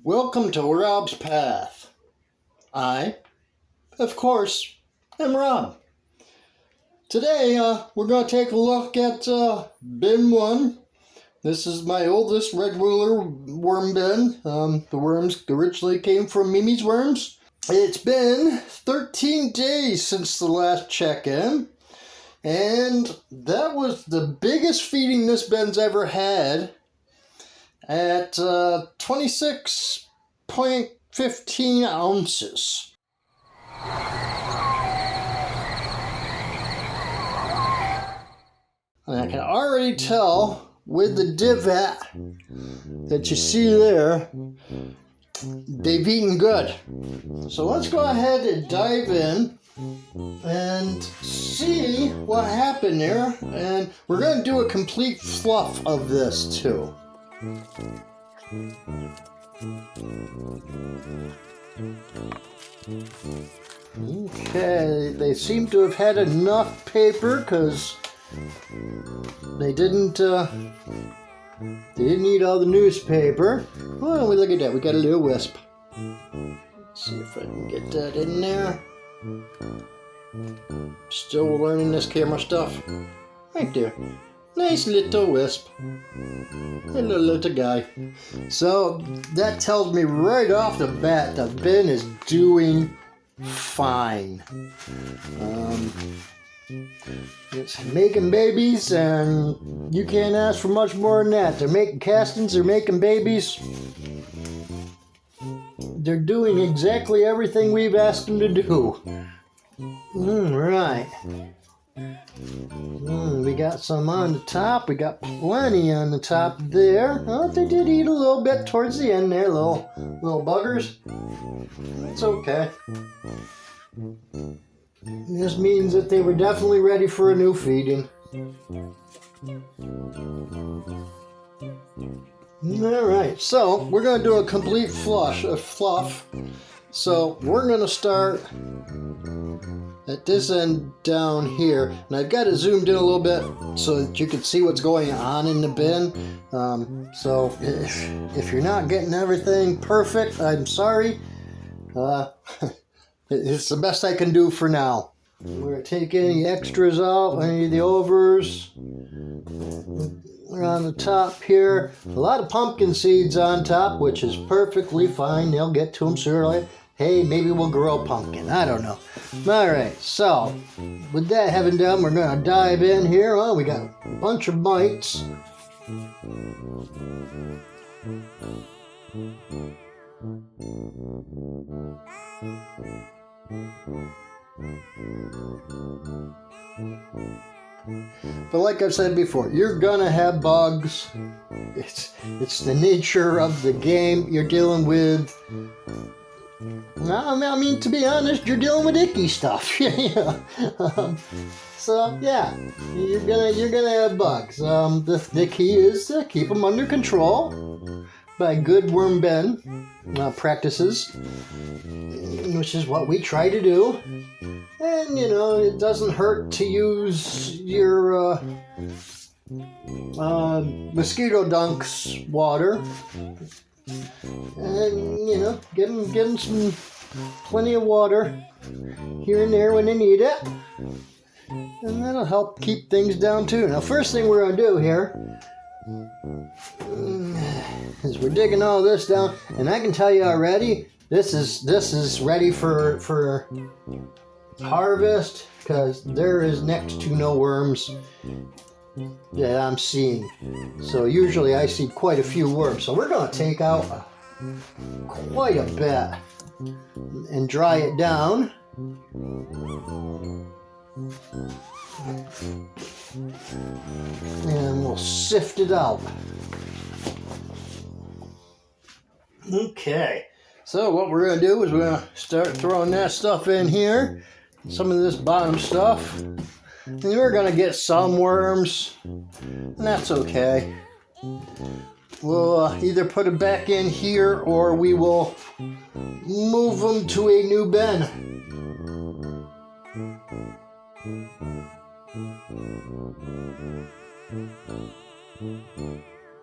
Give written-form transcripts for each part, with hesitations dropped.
Welcome to Rob's Path. I, of course, am Rob. Today, we're going to take a look at bin 1. This is my oldest regular worm bin. The worms originally came from Mimi's Worms. It's been 13 days since the last check-in, and that was the biggest feeding this bin's ever had at 26.15 ounces. And I can already tell with the divot that you see there, they've eaten good. So let's go ahead and dive in and see what happened there. And we're going to do a complete fluff of this too. Okay, they seem to have had enough paper because they didn't eat all the newspaper. Oh, look at that, we got a little wisp. Let's see if I can get that in there. Still learning this camera stuff. Right there. Nice little wisp. Hello, little guy. So that tells me right off the bat the bin is doing fine. It's making babies, and you can't ask for much more than that. They're making castings, they're making babies. They're doing exactly everything we've asked them to do. Right. We got some on the top. We got plenty on the top there. Oh, they did eat a little bit towards the end there, little buggers. That's okay. This means that they were definitely ready for a new feeding. Alright, so we're going to do a complete fluff. So we're going to start at this end down here. And I've got it zoomed in a little bit so that you can see what's going on in the bin. So if you're not getting everything perfect, I'm sorry. It's the best I can do for now. We're going to take any extras out, any of the overs. We're on the top here. A lot of pumpkin seeds on top, which is perfectly fine. They'll get to them sooner or later. Hey, maybe we'll grow a pumpkin. I don't know. All right, so with that having done, we're going to dive in here. Oh, we got a bunch of mites. But like I've said before, you're gonna have bugs. It's the nature of the game. You're dealing with. I mean, to be honest, you're dealing with icky stuff. So yeah, you're gonna have bugs. The key is to keep them under control by good worm bin practices, which is what we try to do. And it doesn't hurt to use your mosquito dunks water, and give them some plenty of water here and there when they need it, and that'll help keep things down too. Now, first thing we're going to do here is we're digging all this down, and I can tell you already, this is ready for harvest, because there is next to no worms that I'm seeing. So usually I see quite a few worms. So we're going to take out quite a bit and dry it down. And we'll sift it out. Okay, so what we're going to do is we're going to start throwing that stuff in here. Some of this bottom stuff. And we're going to get some worms. And that's okay. We'll either put them back in here or we will move them to a new bin.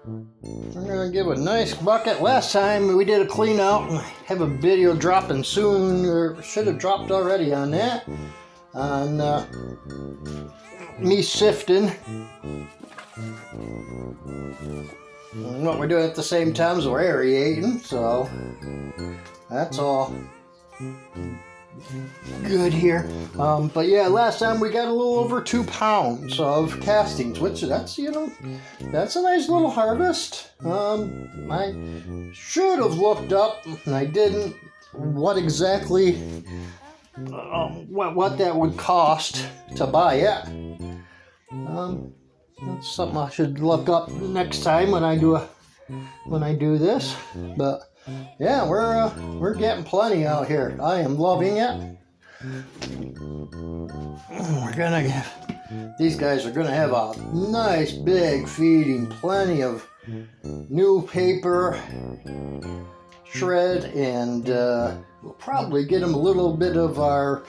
We're gonna give a nice bucket. Last time we did a clean out, and I have a video dropping soon, or should have dropped already on that. On me sifting. And what we're doing at the same time is we're aerating, so that's all good here. But yeah, last time we got a little over 2 pounds of castings, which that's, you know, that's a nice little harvest. I should have looked up, and I didn't, what exactly what that would cost to buy it. That's something I should look up next time when I do this. But yeah, we're getting plenty out here. I am loving it. We're gonna get, these guys are gonna have a nice big feeding, plenty of new paper shred, and we'll probably get them a little bit of our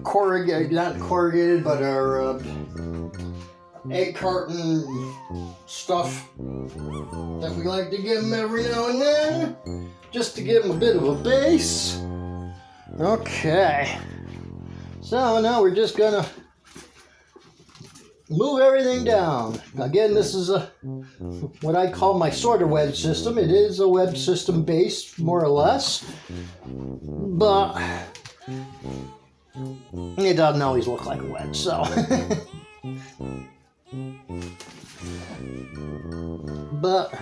corrugated, not corrugated, but our egg carton stuff that we like to give them every now and then, just to give them a bit of a base. Okay, so now we're just gonna move everything down. Again, this is what I call my sorter wedge system. It is a wedge system base, more or less, but it doesn't always look like a wedge, so. But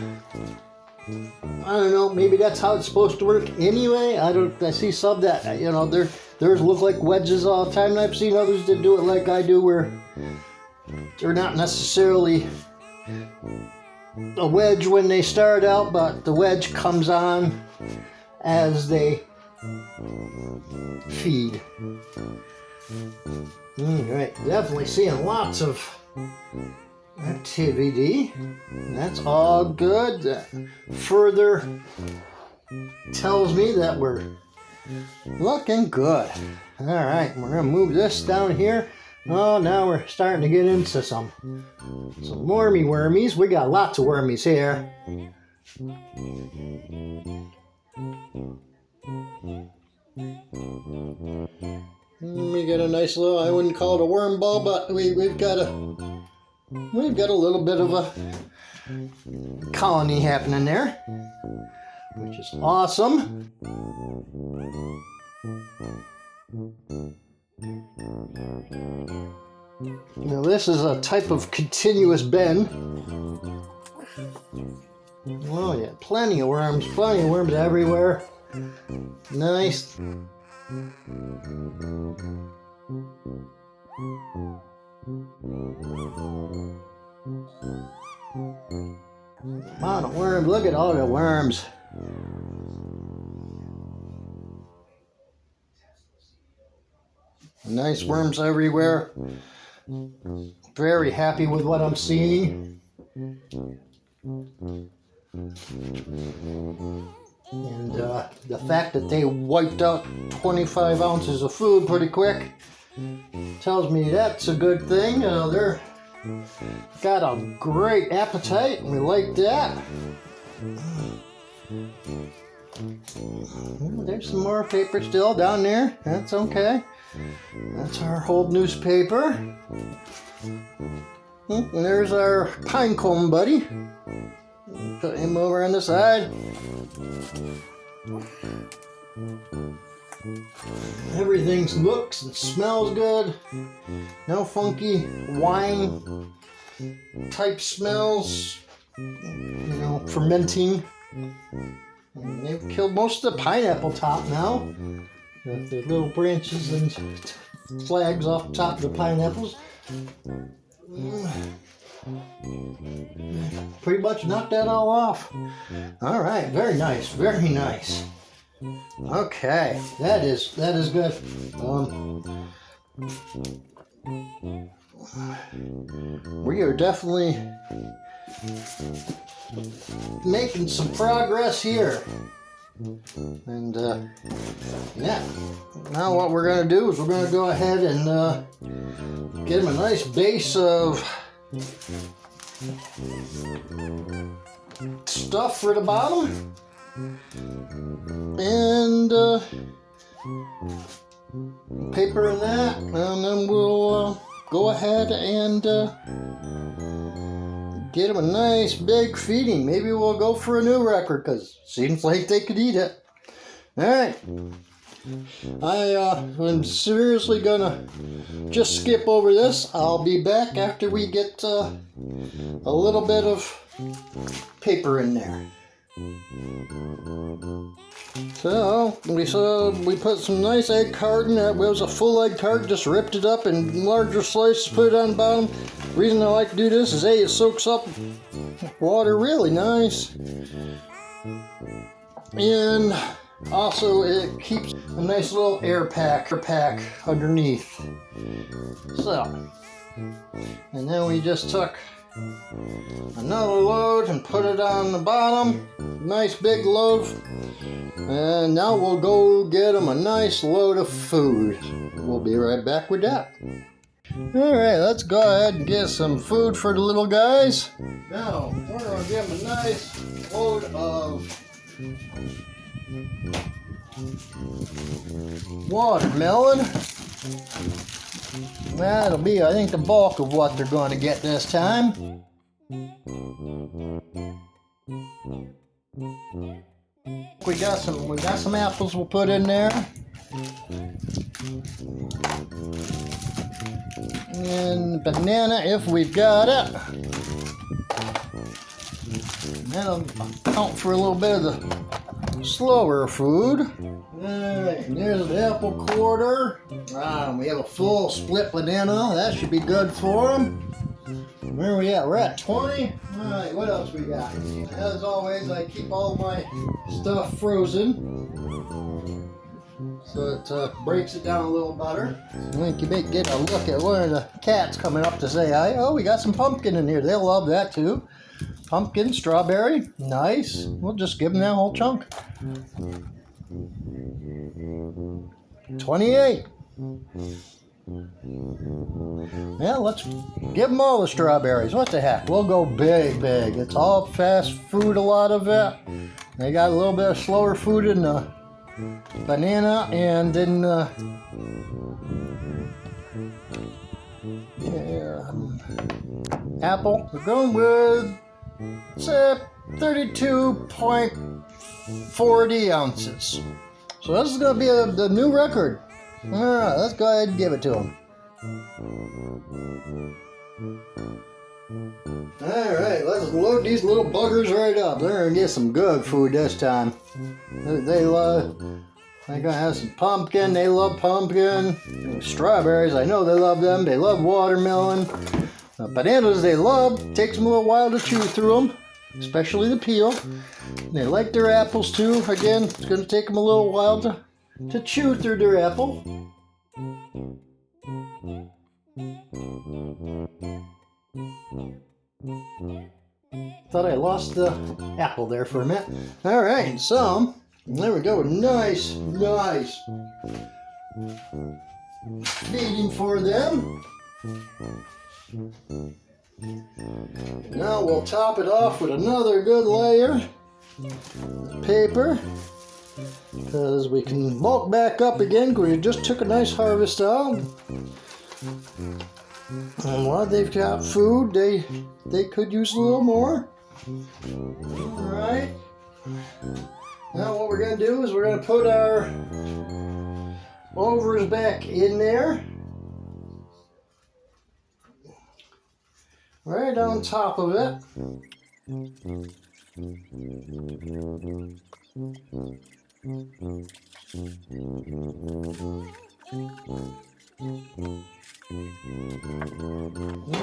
I don't know, maybe that's how it's supposed to work anyway. I see some that, you know, theirs look like wedges all the time, and I've seen others that do it like I do, where they're not necessarily a wedge when they start out, but the wedge comes on as they feed. Alright, definitely seeing lots of activity. That's all good. That further tells me that we're looking good. Alright, we're going to move this down here. Oh, now we're starting to get into some wormies. We got lots of wormies here. We got a nice little, I wouldn't call it a worm ball, but we've got a little bit of a colony happening there, which is awesome. Now this is a type of continuous bend. Oh yeah, plenty of worms everywhere. Nice. Wow, the worms, look at all the worms. Nice worms everywhere. Very happy with what I'm seeing. And the fact that they wiped out 25 ounces of food pretty quick tells me that's a good thing. They're got a great appetite, and we like that. There's some more paper still down there. That's okay. That's our old newspaper. And there's our pine cone buddy. Put him over on the side. Everything looks and smells good. No funky wine type smells. You know, fermenting. And they've killed most of the pineapple top now. Got the little branches and flags off the top of the pineapples. Pretty much knocked that all off. All right, very nice, very nice. Okay, that is good. We are definitely making some progress here. And yeah, now what we're going to do is we're going to go ahead and get him a nice base of stuff for the bottom, and paper in that, and then we'll go ahead and get him a nice big feeding. Maybe we'll go for a new record because it seems like they could eat it. Alright, I'm seriously gonna just skip over this. I'll be back after we get a little bit of paper in there. So we put some nice egg carton. That was a full egg carton, just ripped it up in larger slices, put it on the bottom. The reason I like to do this is it soaks up water really nice, and also it keeps a nice little air pack underneath. So, and then we just took another load and put it on the bottom, nice big load, and now we'll go get them a nice load of food. We'll be right back with that. Alright, let's go ahead and get some food for the little guys. Now, we're going to give them a nice load of watermelon. That'll be, I think, the bulk of what they're going to get this time. We got some apples we'll put in there. And banana if we've got it. That'll count for a little bit of the slower food. Alright, there's the apple quarter. We have a full split banana. That should be good for them. Where are we at? We're at 20. Alright, what else we got? As always, I keep all my stuff frozen, so it breaks it down a little better. I think you may get a look at one of the cats coming up to say hi. Oh, we got some pumpkin in here. They'll love that too. Pumpkin, strawberry, nice. We'll just give them that whole chunk. 28. Yeah, let's give them all the strawberries. What the heck? We'll go big. It's all fast food, a lot of it. They got a little bit of slower food in the banana and in apple. We're going with, say, 32.40 ounces. So this is going to be the new record. Alright, let's go ahead and give it to them. Alright, let's load these little buggers right up. They're going to get some good food this time. They're going to have some pumpkin. They love pumpkin. Strawberries, I know they love them. They love watermelon. Bananas they love. Takes them a little while to chew through them, especially the peel. They like their apples too. Again, it's going to take them a little while to chew through their apple. Thought I lost the apple there for a minute. Alright, so there we go. Nice feeding for them. Now we'll top it off with another good layer of paper, because we can bulk back up again because we just took a nice harvest out. And while they've got food, they could use a little more. Alright. Now what we're going to do is we're going to put our overs back in there. Right on top of it.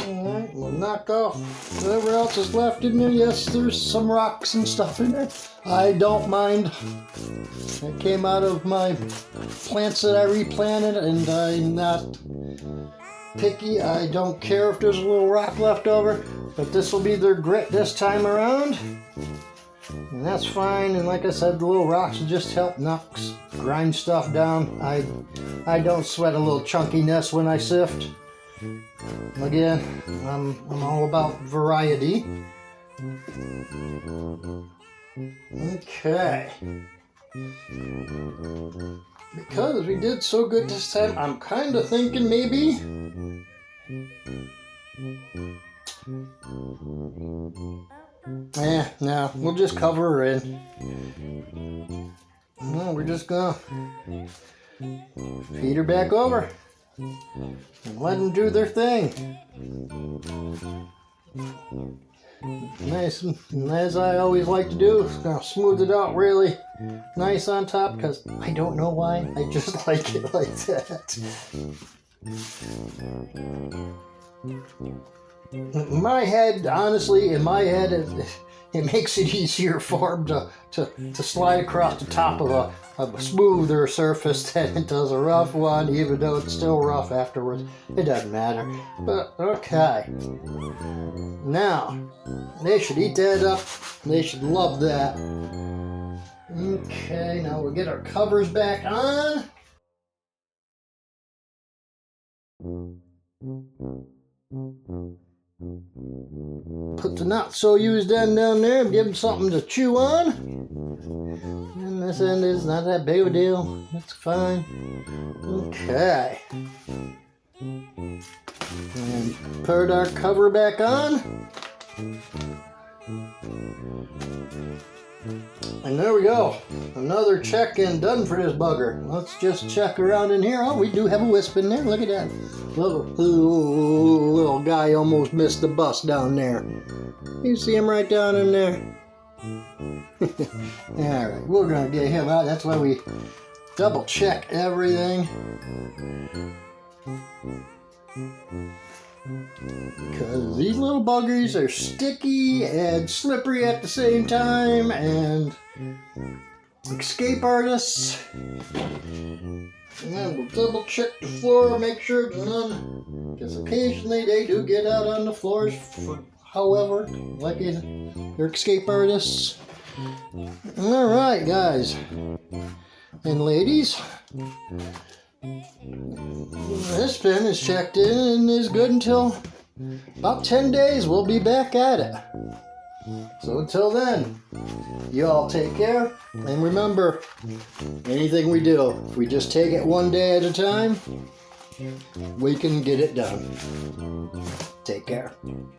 Alright, we'll knock off whatever else is left in there. Yes, there's some rocks and stuff in there. I don't mind. It came out of my plants that I replanted, and I'm not picky. I don't care if there's a little rock left over, but this will be their grit this time around. And that's fine, and like I said, the little rocks will just help grind stuff down. I don't sweat a little chunkiness when I sift. Again, I'm all about variety. Okay. Because we did so good this time, I'm kind of thinking maybe no, we'll just cover her in. No, we're just gonna feed her back over and let them do their thing. Nice, and as I always like to do, gonna smooth it out really nice on top, because I don't know why, I just like it like that. My head, honestly, in my head, it makes it easier for them to slide across the top of a smoother surface than it does a rough one, even though it's still rough afterwards. It doesn't matter. But, okay. Now, they should eat that up. They should love that. Okay, now we'll get our covers back on. Put the not so used end down there, give them something to chew on. And this end is not that big of a deal. It's fine. Okay. And put our cover back on. And there we go. Another check and done for this bugger. Let's just check around in here. Oh, we do have a wisp in there. Look at that. Little guy almost missed the bus down there. You see him right down in there? Alright, we're going to get him out. That's why we double check everything. Because these little buggers are sticky and slippery at the same time, and escape artists. And then we'll double check the floor, make sure there's none, because occasionally they do get out on the floors, however, like they're escape artists. Alright, guys and ladies. This pen is checked in and is good until about 10 days. We'll be back at it. So until then, you all take care. And remember, anything we do, if we just take it one day at a time, we can get it done. Take care.